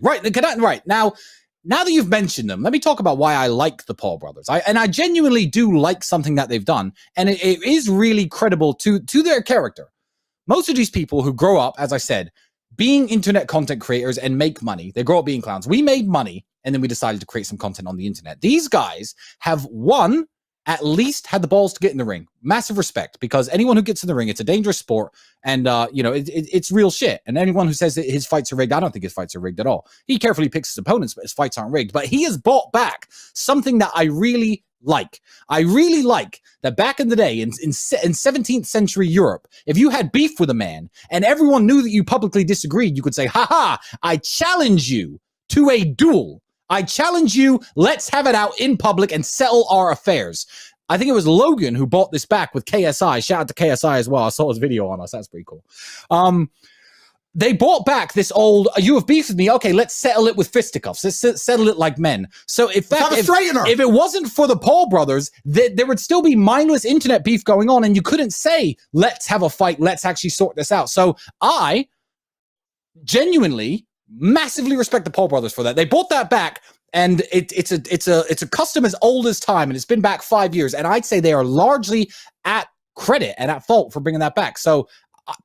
Right. Right. Now that you've mentioned them, let me talk about why I like the Paul brothers. I genuinely do like something that they've done, and it is really credible to their character. Most of these people who grow up, as I said, being internet content creators and make money, they grow up being clowns. We made money, and then we decided to create some content on the internet. These guys have at least had the balls to get in the ring. Massive respect, because anyone who gets in the ring, it's a dangerous sport, and it's real shit. And anyone who says that his fights are rigged, I don't think his fights are rigged at all. He carefully picks his opponents, but his fights aren't rigged. But he has brought back something that I really like. I really like that back in the day, in 17th century Europe, if you had beef with a man and everyone knew that you publicly disagreed, you could say, haha, I challenge you to a duel. I challenge you, let's have it out in public and settle our affairs. I think it was Logan who bought this back with KSI. Shout out to KSI as well. I saw his video on us. That's pretty cool. They brought back this old, you have beef with me, okay, let's settle it with fisticuffs. Let's settle it like men. So if it wasn't for the Paul brothers, there would still be mindless internet beef going on, and you couldn't say, let's have a fight, let's actually sort this out. So I genuinely massively respect the Paul brothers for that. They brought that back, and it's a custom as old as time, and it's been back 5 years, and I'd say they are largely at credit and at fault for bringing that back. So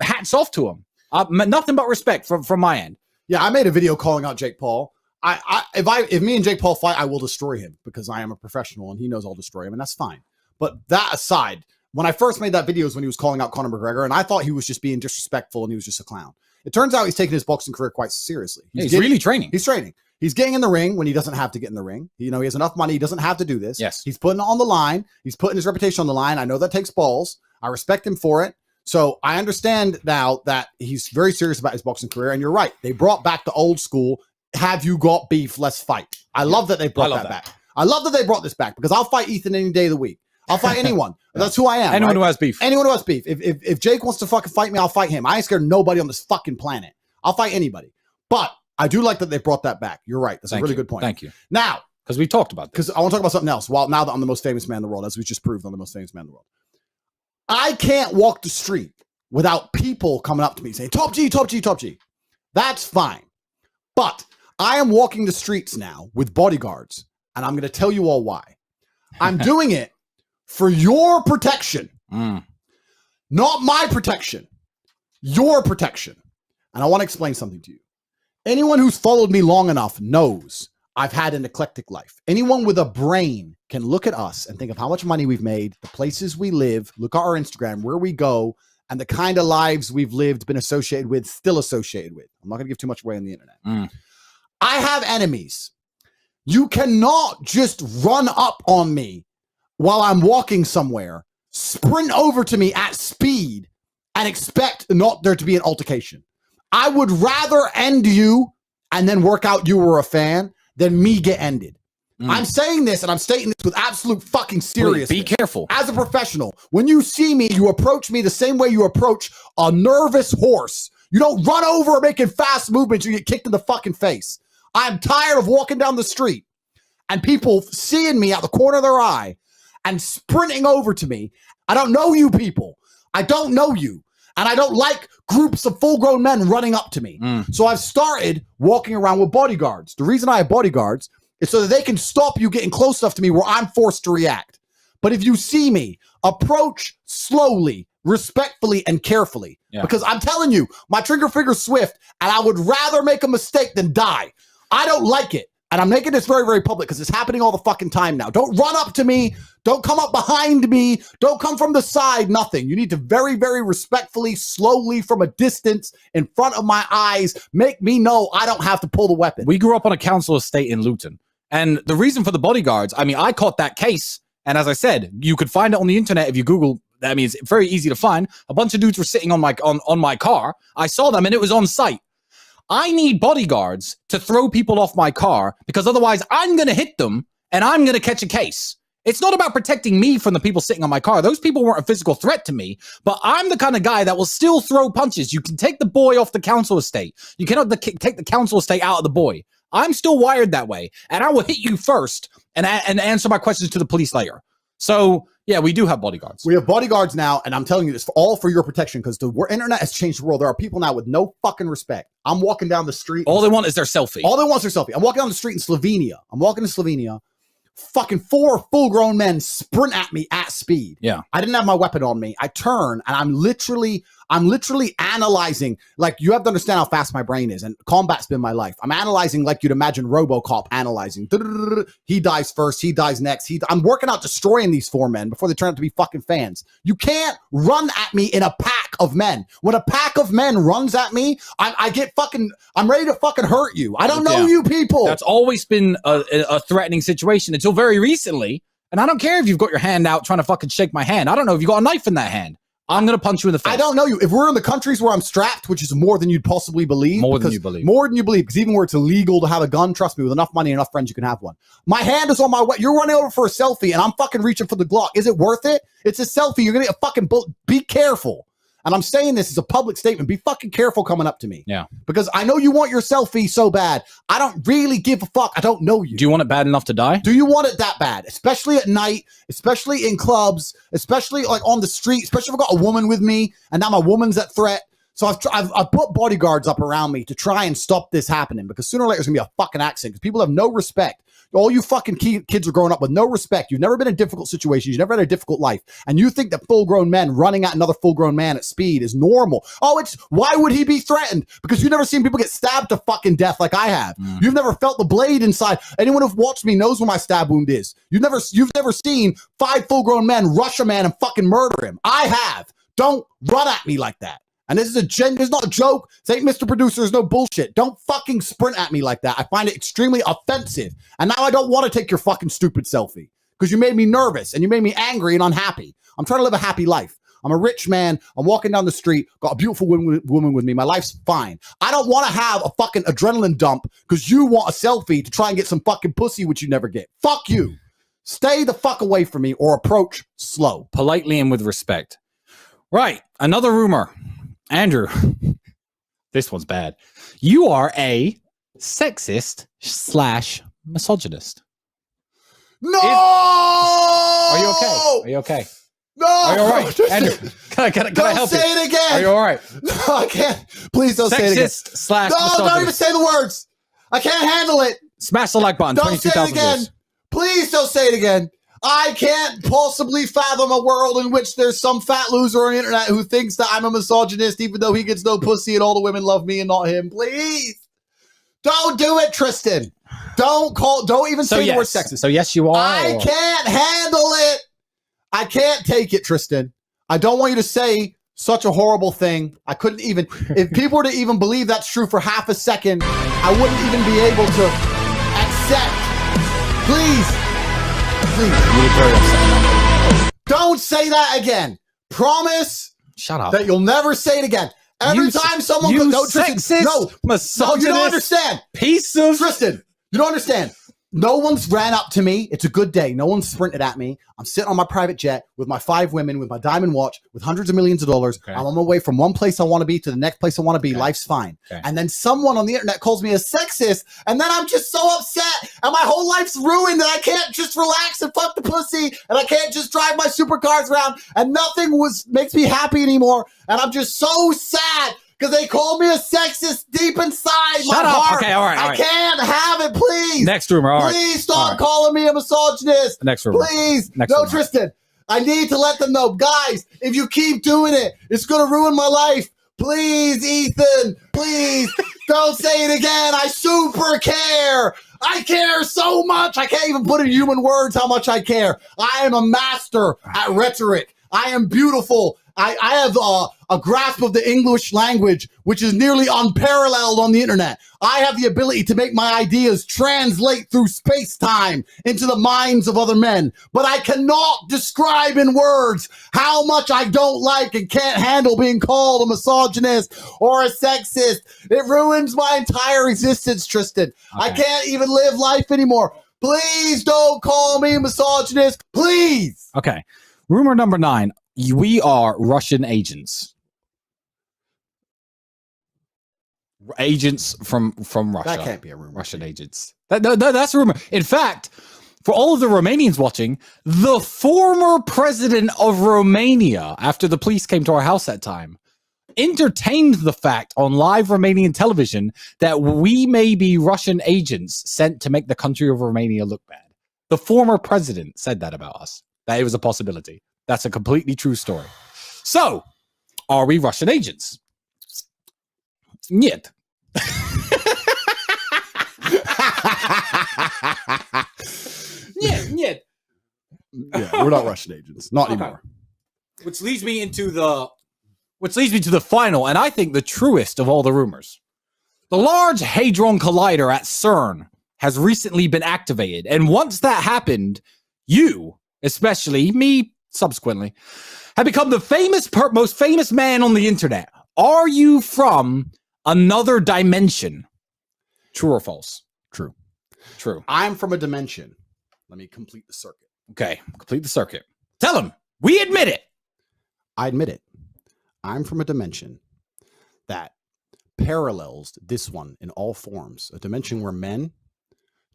hats off to them. Nothing but respect from my end. Yeah, I made a video calling out Jake Paul. If me and Jake Paul fight, I will destroy him, because I am a professional and he knows I'll destroy him, and that's fine. But that aside, when I first made that video was when he was calling out Conor McGregor, and I thought he was just being disrespectful and he was just a clown. It turns out he's taking his boxing career quite seriously. He's really training. He's training. He's getting in the ring when he doesn't have to get in the ring. You know, he has enough money. He doesn't have to do this. Yes. He's putting it on the line. He's putting his reputation on the line. I know that takes balls. I respect him for it. So I understand now that he's very serious about his boxing career. And you're right. They brought back the old school, have you got beef? Let's fight. I love that they brought that back. I love that they brought this back, because I'll fight Ethan any day of the week. I'll fight anyone. That's who I am. Anyone who has beef. Anyone who has beef. If Jake wants to fucking fight me, I'll fight him. I ain't scared of nobody on this fucking planet. I'll fight anybody. But I do like that they brought that back. You're right. That's a really good point. Thank you. Now, because we talked about this. Because I want to talk about something else. Well, now that I'm the most famous man in the world, as we just proved, I'm the most famous man in the world. I can't walk the street without people coming up to me saying, top G, top G, top G. That's fine. But I am walking the streets now with bodyguards, and I'm going to tell you all why. I'm doing it for your protection, not my protection, your protection. And I want to explain something to you. Anyone who's followed me long enough knows I've had an eclectic life. Anyone with a brain can look at us and think of how much money we've made, the places we live, look at our Instagram, where we go, and the kind of lives we've lived, been associated with, still associated with. I'm not going to give too much away on the internet. I have enemies. You cannot just run up on me while I'm walking somewhere, sprint over to me at speed, and expect not there to be an altercation. I would rather end you and then work out you were a fan than me get ended. I'm saying this, and I'm stating this with absolute fucking seriousness. Be careful. As a professional, when you see me, you approach me the same way you approach a nervous horse. You don't run over making fast movements, you get kicked in the fucking face. I'm tired of walking down the street and people seeing me out the corner of their eye and sprinting over to me. I don't know you people. I don't know you. And I don't like groups of full-grown men running up to me. So I've started walking around with bodyguards. The reason I have bodyguards is so that they can stop you getting close enough to me where I'm forced to react. But if you see me, approach slowly, respectfully, and carefully. Because I'm telling you, my trigger finger's swift, and I would rather make a mistake than die. I don't like it. And I'm making this very, very public because it's happening all the fucking time now. Don't run up to me. Don't come up behind me. Don't come from the side. Nothing. You need to very, very respectfully, slowly, from a distance, in front of my eyes, make me know I don't have to pull the weapon. We grew up on a council estate in Luton. And the reason for the bodyguards, I mean, I caught that case. And as I said, you could find it on the internet if you Google. I mean, it's very easy to find. A bunch of dudes were sitting on my car. I saw them and it was on site. I need bodyguards to throw people off my car because otherwise I'm going to hit them and I'm going to catch a case. It's not about protecting me from the people sitting on my car. Those people weren't a physical threat to me, but I'm the kind of guy that will still throw punches. You can take the boy off the council estate. You cannot take the council estate out of the boy. I'm still wired that way, and I will hit you first and answer my questions to the police later. So Yeah, we do have bodyguards. We have bodyguards now, and I'm telling you this all for your protection because the internet has changed the world. There are people now with no fucking respect. I'm walking down the street. All they want is their selfie. All they want is their selfie. I'm walking down the street in Slovenia. Fucking 4 full-grown men sprint at me at speed. Yeah. I didn't have my weapon on me. I turn, and I'm literally analyzing. Like, you have to understand how fast my brain is, and combat's been my life. I'm analyzing like you'd imagine RoboCop analyzing. He dies first. He dies next. I'm working out destroying these 4 men before they turn out to be fucking fans. You can't run at me in a pack of men. When a pack of men runs at me, I get fucking, I'm ready to fucking hurt you. I don't know you people. That's always been a threatening situation until very recently. And I don't care if you've got your hand out trying to fucking shake my hand. I don't know if you got a knife in that hand. I'm going to punch you in the face. I don't know you. If we're in the countries where I'm strapped, which is more than you'd possibly believe. More than you believe. More than you believe. Because even where it's illegal to have a gun, trust me, with enough money and enough friends, you can have one. My hand is on my way. You're running over for a selfie and I'm fucking reaching for the Glock. Is it worth it? It's a selfie. You're going to get a fucking bullet. Be careful. And I'm saying this as a public statement. Be fucking careful coming up to me. Yeah. Because I know you want your selfie so bad. I don't really give a fuck. I don't know you. Do you want it bad enough to die? Do you want it that bad? Especially at night, especially in clubs, especially like on the street, especially if I've got a woman with me and now my woman's at threat. So I've put bodyguards up around me to try and stop this happening because sooner or later there's going to be a fucking accident because people have no respect. All you fucking kids are growing up with no respect. You've never been in difficult situations. You've never had a difficult life. And you think that full-grown men running at another full-grown man at speed is normal. Oh, why would he be threatened? Because you've never seen people get stabbed to fucking death like I have. You've never felt the blade inside. Anyone who's watched me knows where my stab wound is. You've never seen 5 full-grown men rush a man and fucking murder him. I have. Don't run at me like that. And this is it's not a joke. This ain't Mr. Producer. There's no bullshit. Don't fucking sprint at me like that. I find it extremely offensive. And now I don't want to take your fucking stupid selfie because you made me nervous and you made me angry and unhappy. I'm trying to live a happy life. I'm a rich man. I'm walking down the street, got a beautiful woman with me. My life's fine. I don't want to have a fucking adrenaline dump because you want a selfie to try and get some fucking pussy, which you never get. Fuck you. Stay the fuck away from me or approach slow. Politely and with respect. Right. Another rumor. Andrew, this one's bad. You are a sexist / misogynist. No! Are you okay? Are you okay? No! Are you all right? Andrew, can I help you? Don't say it again! Are you all right? No, I can't. Please don't say it again. Sexist / No, misogynist. don't even say the words. I can't handle it. Smash the like button. Don't say it again. Views. Please don't say it again. I can't possibly fathom a world in which there's some fat loser on the internet who thinks that I'm a misogynist even though he gets no pussy and all the women love me and not him. Please. Don't do it, Tristan. Don't even say the word sexist. So yes, you are. I can't handle it. I can't take it, Tristan. I don't want you to say such a horrible thing. I couldn't even, if people were to even believe that's true for half a second, I wouldn't even be able to accept. Please. Don't say that again. Promise. Shut up. That you'll never say it again. Every time someone you no, Tristan, sexist, no, misogynist, you don't understand. Piece of Tristan, you don't understand. No one's ran up to me. It's a good day. No one's sprinted at me. I'm sitting on my private jet with my 5 women, with my diamond watch, with hundreds of millions of dollars. Okay. I'm on my way from one place I want to be to the next place I want to be. Okay. Life's fine. Okay. And then someone on the internet calls me a sexist, and then I'm just so upset, and my whole life's ruined, and I can't just relax and fuck the pussy, and I can't just drive my supercars around, and nothing makes me happy anymore, and I'm just so sad. Because they called me a sexist deep inside my heart. Okay, all right. I can't have it, please. Next rumor, all right. Please stop calling me a misogynist. Next rumor. Please. No, Tristan. I need to let them know. Guys, if you keep doing it, it's going to ruin my life. Please, Ethan. Please. Don't say it again. I super care. I care so much. I can't even put in human words how much I care. I am a master at rhetoric. I am beautiful. I have a grasp of the English language, which is nearly unparalleled on the internet. I have the ability to make my ideas translate through space-time into the minds of other men. But I cannot describe in words how much I don't like and can't handle being called a misogynist or a sexist. It ruins my entire existence, Tristan. Okay. I can't even live life anymore. Please don't call me a misogynist. Please. Okay. Rumor number 9. We are Russian agents. Agents from Russia. That can't be a rumor. Russian agents. That's a rumor. In fact, for all of the Romanians watching, the former president of Romania, after the police came to our house that time, entertained the fact on live Romanian television that we may be Russian agents sent to make the country of Romania look bad. The former president said that about us, that it was a possibility. That's a completely true story. So, are we Russian agents? Нет. Нет. Yeah, we're not Russian agents. Not anymore. Which leads me to the final, and I think the truest of all the rumors. The Large Hadron Collider at CERN has recently been activated, and once that happened, you, especially me, subsequently, have become the most famous man on the internet. Are you from another dimension? True or false? True. I'm from a dimension. Let me complete the circuit. Okay, complete the circuit. Tell him. We admit it. I admit it. I'm from a dimension that parallels this one in all forms. A dimension where men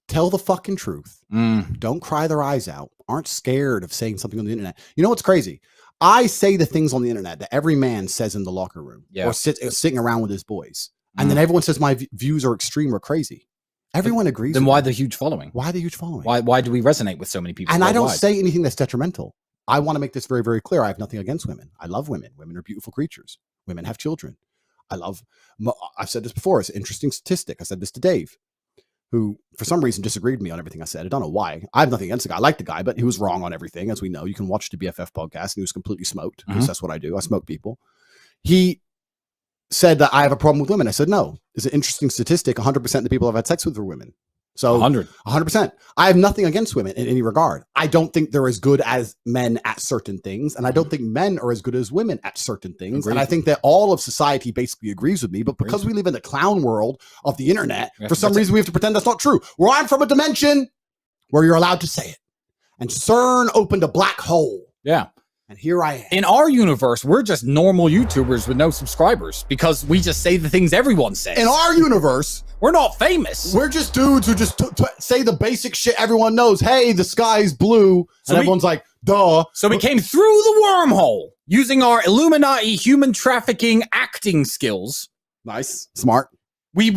tell the fucking truth, don't cry their eyes out, aren't scared of saying something on the internet. You know what's crazy? I say the things on the internet that every man says in the locker room or sitting around with his boys. And then everyone says my views are extreme or crazy. Everyone agrees. Then why the huge following? Why the huge following? Why do we resonate with so many people? And worldwide? I don't say anything that's detrimental. I want to make this very, very clear. I have nothing against women. I love women. Women are beautiful creatures. Women have children. I've said this before. It's an interesting statistic. I said this to Dave, who for some reason disagreed with me on everything I said. I don't know why. I have nothing against the guy. I like the guy, but he was wrong on everything. As we know, you can watch the BFF podcast and he was completely smoked because that's what I do. I smoke people. He said that I have a problem with women. I said, no, it's an interesting statistic. 100% of the people I've had sex with are women. So 100%. I have nothing against women in any regard. I don't think they're as good as men at certain things. And I don't think men are as good as women at certain things. Agreed. And I think that all of society basically agrees with me. But because we live in the clown world of the internet, for some reason, we have to pretend that's not true. Where I'm from a dimension where you're allowed to say it. And CERN opened a black hole. Yeah. And here I am. In our universe, we're just normal YouTubers with no subscribers because we just say the things everyone says. In our universe, we're not famous. We're just dudes who just say the basic shit everyone knows. Hey, the sky's blue. And everyone's like, duh. So we came through the wormhole using our Illuminati human trafficking acting skills. Nice. Smart. We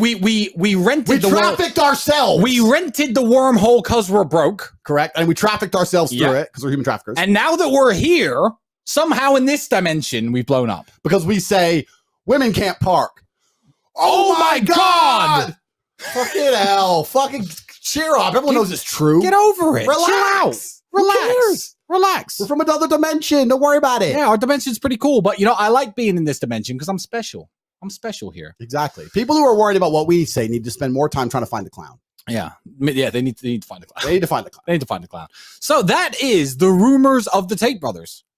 rented we trafficked ourselves. We rented the wormhole because we're broke. Correct. And we trafficked ourselves through it because we're human traffickers. And now that we're here, somehow in this dimension, we've blown up. Because we say women can't park. Oh my God! Fucking hell. Fucking cheer up. Everyone knows it's true. Get over it. Relax. Relax. We're from another dimension. Don't worry about it. Yeah, our dimension's pretty cool. But, I like being in this dimension because I'm special. I'm special here. Exactly. People who are worried about what we say need to spend more time trying to find the clown. Yeah. Yeah, they need to find the clown. They need to find the clown. So that is the rumors of the Tate brothers.